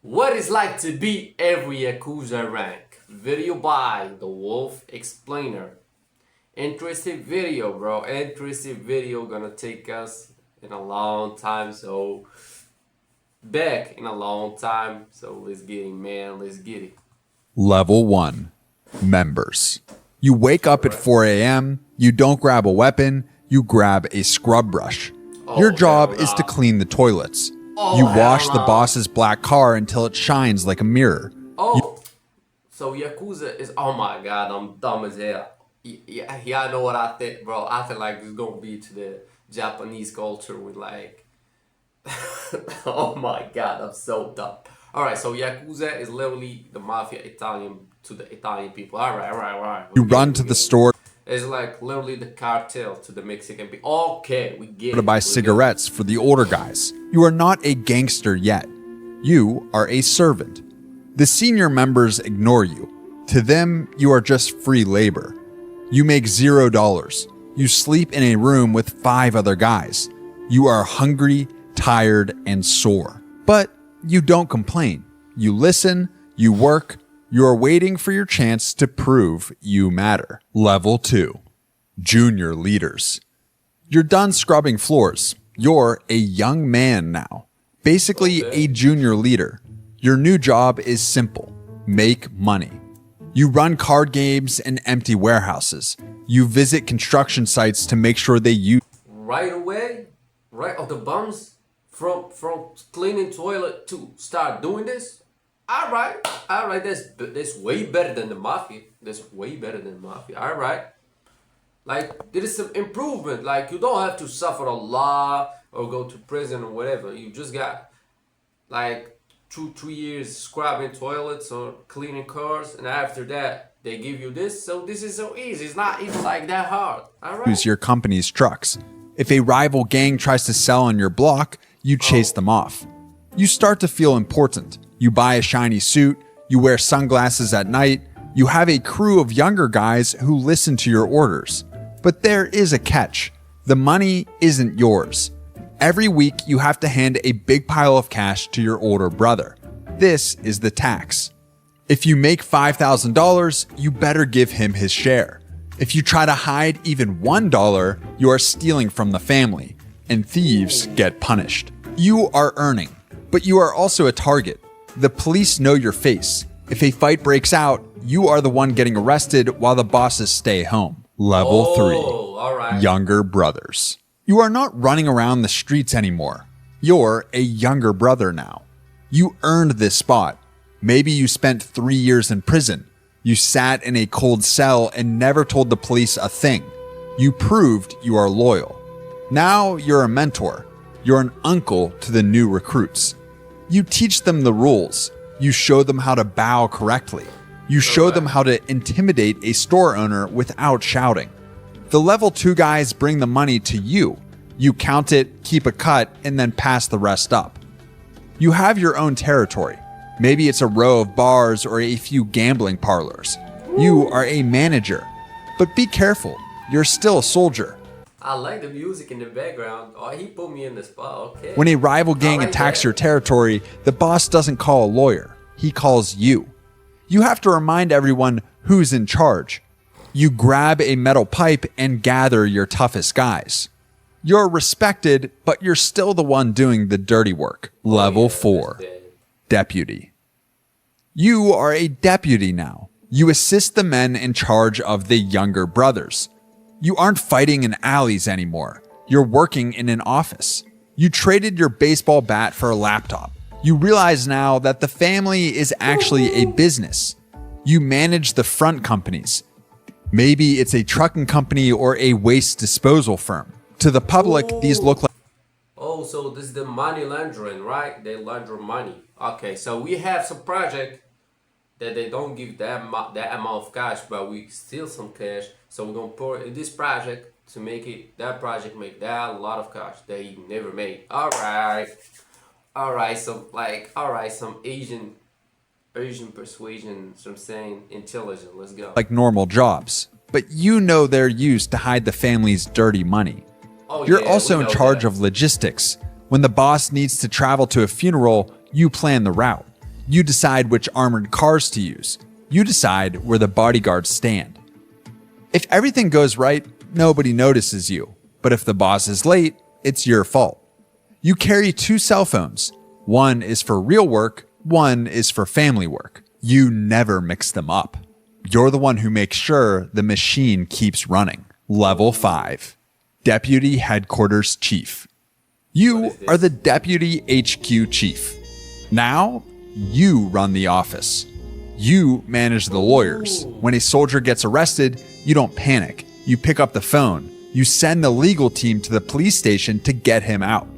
What it's like to beat every Yakuza rank. Video by The Wolf Explainer. Interesting video, bro. Interesting video gonna take us in a long time. So, back in a long time. So, let's get it, man. Let's get it. Level 1. Members. You wake up at 4 a.m., you don't grab a weapon, you grab a scrub brush. Your job is to clean the toilets. You wash the boss's black car until it shines like a mirror. So Yakuza is, oh my god, I'm dumb as hell. Yeah, I know what I think, bro. I think like it's gonna be to the Japanese culture with like, oh my god, I'm so dumb. Alright, so Yakuza is literally the mafia Italian to the Italian people. Alright. You run to the store It's like literally the cartel to the Mexican people. Okay, we get it. to buy cigarettes for the older guys. You are not a gangster yet. You are a servant. The senior members ignore you. To them, you are just free labor. You make $0. You sleep in a room with 5 other guys. You are hungry, tired, and sore. But you don't complain. You listen, you work, you are waiting for your chance to prove you matter. Level 2. Junior leaders. You're done scrubbing floors. You're a young man now. Basically a junior leader. Your new job is simple. Make money. You run card games and empty warehouses. You visit construction sites to make sure they use Right away, right off the bums, from cleaning toilet to start doing this. Alright, that's way better than the mafia. That's way better than the mafia. Alright. Like, there is some improvement. Like, you don't have to suffer a lot or go to prison or whatever. You just got, like, 2-3 years scrubbing toilets or cleaning cars. And after that, they give you this. So this is so easy. It's not even, like, that hard. Alright. your company's trucks. If a rival gang tries to sell on your block, you chase them off. You start to feel important. You buy a shiny suit. You wear sunglasses at night. You have a crew of younger guys who listen to your orders. But there is a catch. The money isn't yours. Every week, you have to hand a big pile of cash to your older brother. This is the tax. If you make $5,000, you better give him his share. If you try to hide even $1, you are stealing from the family, and thieves get punished. You are earning, but you are also a target. The police know your face. If a fight breaks out, you are the one getting arrested while the bosses stay home. Level 3. Alright. Younger brothers. You are not running around the streets anymore. You're a younger brother now. You earned this spot. Maybe you spent 3 years in prison. You sat in a cold cell and never told the police a thing. You proved you are loyal. Now you're a mentor. You're an uncle to the new recruits. You teach them the rules. You show them how to bow correctly. You show them how to intimidate a store owner without shouting. The level 2 guys bring the money to you. You count it, keep a cut, and then pass the rest up. You have your own territory. Maybe it's a row of bars or a few gambling parlors. You are a manager. But be careful, you're still a soldier. I like the music in the background. Oh, he put me in the spot. Okay. When a rival gang attacks your territory, the boss doesn't call a lawyer. He calls you. You have to remind everyone who's in charge. You grab a metal pipe and gather your toughest guys. You're respected, but you're still the one doing the dirty work. Level 4. Deputy. You are a deputy now. You assist the men in charge of the younger brothers. You aren't fighting in alleys anymore. You're working in an office. You traded your baseball bat for a laptop. You realize now that the family is actually a business. You manage the front companies. Maybe it's a trucking company or a waste disposal firm. To the public, these look like... Oh, so this is the money laundering, right? They launder money. Okay, so we have some project that they don't give that amount of cash, but we steal some cash. So we're gonna pour in this project to make it, that project make that a lot of cash that he never made. Alright, some Asian persuasion, so I'm saying intelligent. Let's go. like normal jobs, but you know they're used to hide the family's dirty money. You're also in charge of logistics. When the boss needs to travel to a funeral, you plan the route. You decide which armored cars to use. You decide where the bodyguards stand. If everything goes right, nobody notices you. But if the boss is late, it's your fault. You carry 2 cell phones. One is for real work, one is for family work. You never mix them up. You're the one who makes sure the machine keeps running. Level 5. Deputy Headquarters Chief. You are the Deputy HQ Chief. Now, you run the office. You manage the lawyers. When a soldier gets arrested, you don't panic. You pick up the phone. You send the legal team to the police station to get him out.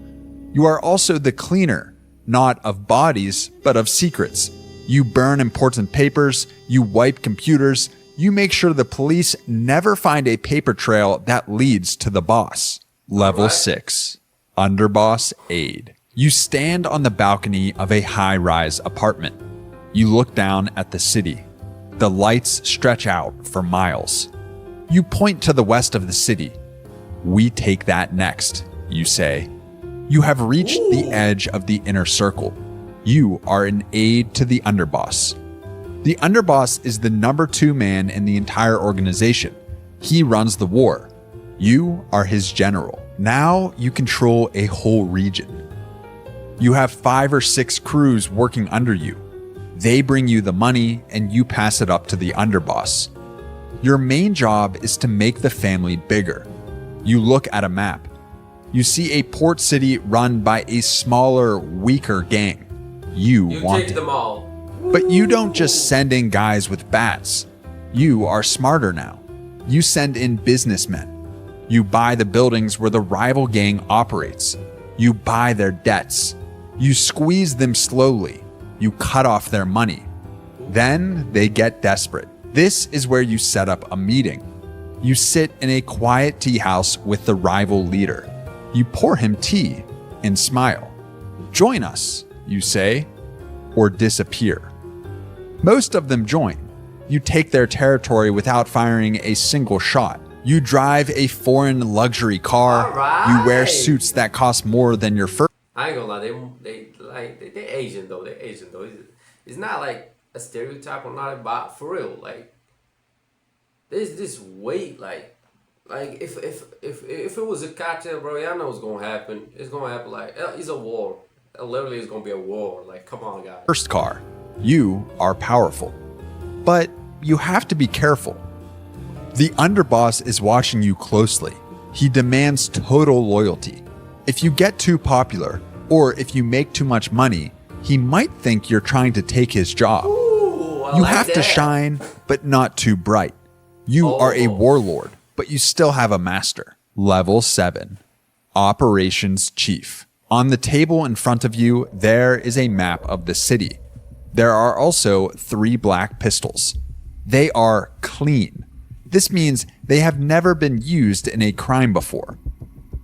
You are also the cleaner, not of bodies, but of secrets. You burn important papers. You wipe computers. You make sure the police never find a paper trail that leads to the boss. Level 6. Underboss Aide. You stand on the balcony of a high-rise apartment. You look down at the city. The lights stretch out for miles. You point to the west of the city. We take that next, you say. You have reached the edge of the inner circle. You are an aide to the underboss. The underboss is the number 2 man in the entire organization. He runs the war. You are his general. Now you control a whole region. You have 5 or 6 crews working under you. They bring you the money and you pass it up to the underboss. Your main job is to make the family bigger. You look at a map. You see a port city run by a smaller, weaker gang. You want take it. them all. But you don't just send in guys with bats. You are smarter now. You send in businessmen. You buy the buildings where the rival gang operates. You buy their debts. You squeeze them slowly. You cut off their money. Then they get desperate. This is where you set up a meeting. You sit in a quiet tea house with the rival leader. You pour him tea and smile. Join us, you say, or disappear. Most of them join. You take their territory without firing a single shot. You drive a foreign luxury car. You wear suits that cost more than your first. I ain't gonna lie, they're Asian though. They're Asian though. It's not like a stereotype or not, but for real, like there's this weight, like if it was a cartel, bro, y'all know what's gonna happen. It's gonna happen. Like it's a war. Literally, it's gonna be a war. Like, come on, guys. First car. You are powerful, but you have to be careful. The underboss is watching you closely. He demands total loyalty. If you get too popular, or if you make too much money, he might think you're trying to take his job. Ooh, you have to shine, but not too bright. You are a warlord, but you still have a master. Level 7. Operations Chief. On the table in front of you, there is a map of the city. There are also 3 black pistols. They are clean. This means they have never been used in a crime before.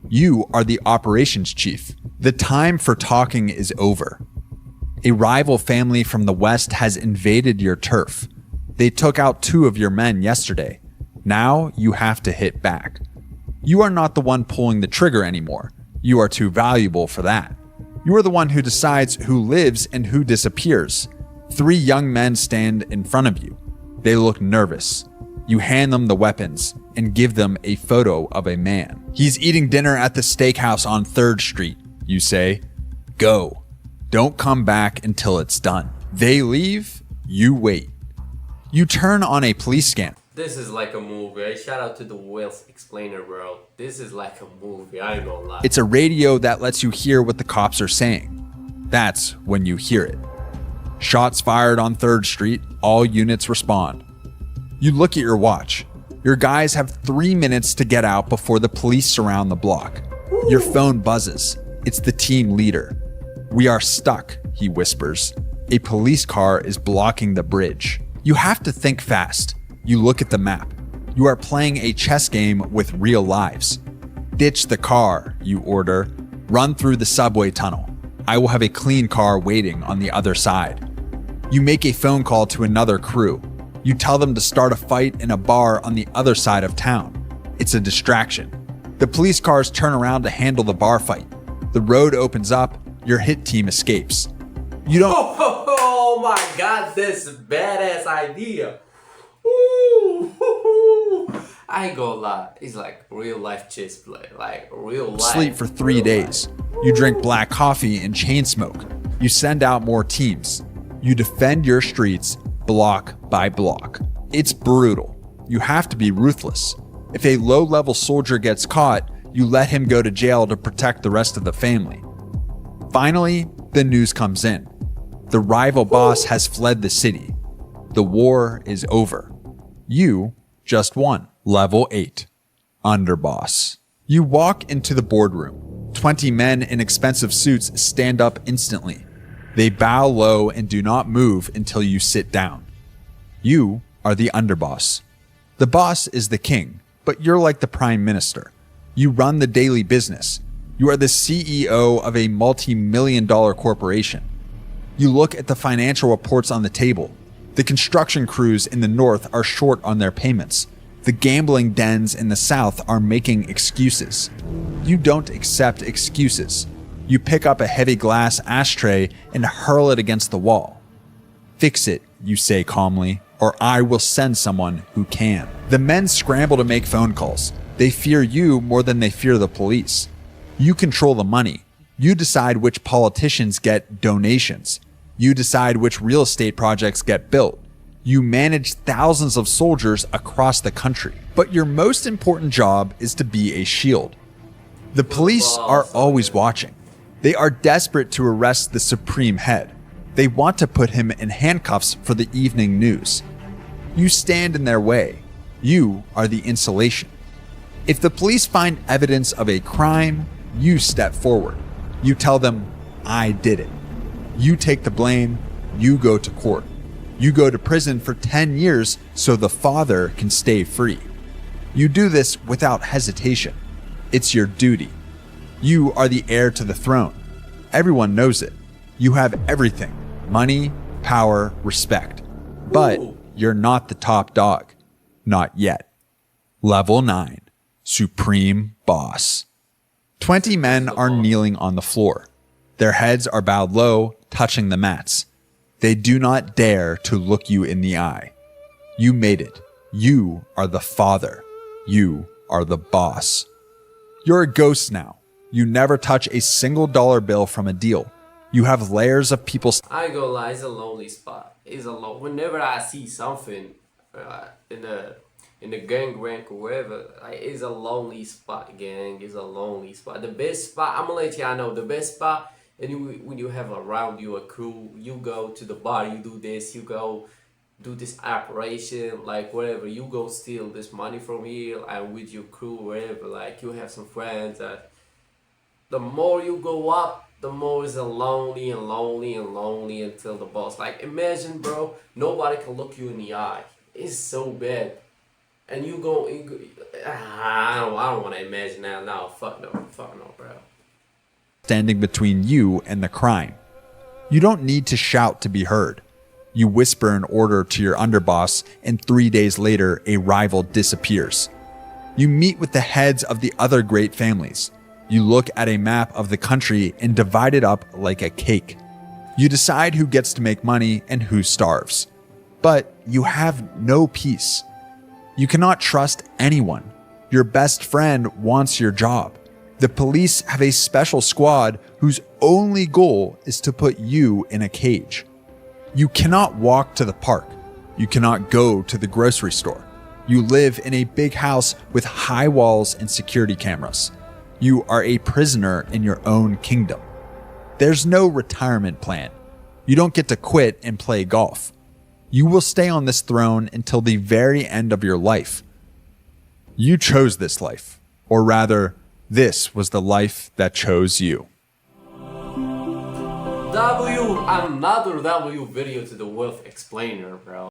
You are the operations chief. The time for talking is over. A rival family from the west has invaded your turf. They took out 2 of your men yesterday. Now you have to hit back. You are not the one pulling the trigger anymore. You are too valuable for that. You are the one who decides who lives and who disappears. 3 young men stand in front of you. They look nervous. You hand them the weapons and give them a photo of a man. He's eating dinner at the steakhouse on 3rd Street. You say, go. Don't come back until it's done. They leave. You wait. You turn on a police scanner. This is like a movie. Right? Shout out to the Wealth Explainer, bro. This is like a movie. I ain't gonna lie. It's a radio that lets you hear what the cops are saying. That's when you hear it. Shots fired on 3rd Street. All units respond. You look at your watch. Your guys have 3 minutes to get out before the police surround the block. Your phone buzzes. It's the team leader. We are stuck, he whispers. A police car is blocking the bridge. You have to think fast. You look at the map. You are playing a chess game with real lives. Ditch the car, you order. Run through the subway tunnel. I will have a clean car waiting on the other side. You make a phone call to another crew. You tell them to start a fight in a bar on the other side of town. It's a distraction. The police cars turn around to handle the bar fight. The road opens up. Your hit team escapes. You don't. Oh my god, this badass idea. Ooh, I ain't gonna lie. It's like real life chess play. Like real life. Sleep for 3 days. You drink black coffee and chain smoke. You send out more teams. You defend your streets block by block. It's brutal. You have to be ruthless. If a low-level soldier gets caught, you let him go to jail to protect the rest of the family. Finally, the news comes in. The rival boss has fled the city. The war is over. You just won. Level 8. Underboss. You walk into the boardroom. 20 men in expensive suits stand up instantly. They bow low and do not move until you sit down. You are the underboss. The boss is the king, but you're like the prime minister. You run the daily business. You are the CEO of a multi-million-dollar corporation. You look at the financial reports on the table. The construction crews in the north are short on their payments. The gambling dens in the south are making excuses. You don't accept excuses. You pick up a heavy glass ashtray and hurl it against the wall. Fix it, you say calmly, or I will send someone who can. The men scramble to make phone calls. They fear you more than they fear the police. You control the money. You decide which politicians get donations. You decide which real estate projects get built. You manage thousands of soldiers across the country. But your most important job is to be a shield. The police are always watching. They are desperate to arrest the supreme head. They want to put him in handcuffs for the evening news. You stand in their way. You are the insulation. If the police find evidence of a crime, you step forward. You tell them, I did it. You take the blame. You go to court. You go to prison for 10 years so the father can stay free. You do this without hesitation. It's your duty. You are the heir to the throne. Everyone knows it. You have everything: money, power, respect. But you're not the top dog. Not yet. Level 9. Supreme Boss. 20 men are kneeling on the floor. Their heads are bowed low, touching the mats. They do not dare to look you in the eye. You made it. You are the father. You are the boss. You're a ghost now. You never touch a single dollar bill from a deal. You have layers of people. I ain't gonna lie, it's a lonely spot. It's a whenever I see something in the gang rank or wherever, like, it's a lonely spot, gang. It's a lonely spot. The best spot, I'm gonna let y'all know, the best spot, and when you have around you a crew, you go to the bar, you do this, you go do this operation, like whatever, you go steal this money from here and with your crew, wherever, like you have some friends that the more you go up, the more it's a lonely and lonely and lonely until the boss. Like imagine, bro, nobody can look you in the eye. It's so bad. And you go, I don't want to imagine that now. Fuck no, bro. Standing between you and the crime. You don't need to shout to be heard. You whisper an order to your underboss, and 3 days later, a rival disappears. You meet with the heads of the other great families. You look at a map of the country and divide it up like a cake. You decide who gets to make money and who starves. But you have no peace. You cannot trust anyone. Your best friend wants your job. The police have a special squad whose only goal is to put you in a cage. You cannot walk to the park. You cannot go to the grocery store. You live in a big house with high walls and security cameras. You are a prisoner in your own kingdom. There's no retirement plan. You don't get to quit and play golf. You will stay on this throne until the very end of your life. You chose this life, or rather, this was the life that chose you. Another W video to the Wealth Explainer, bro.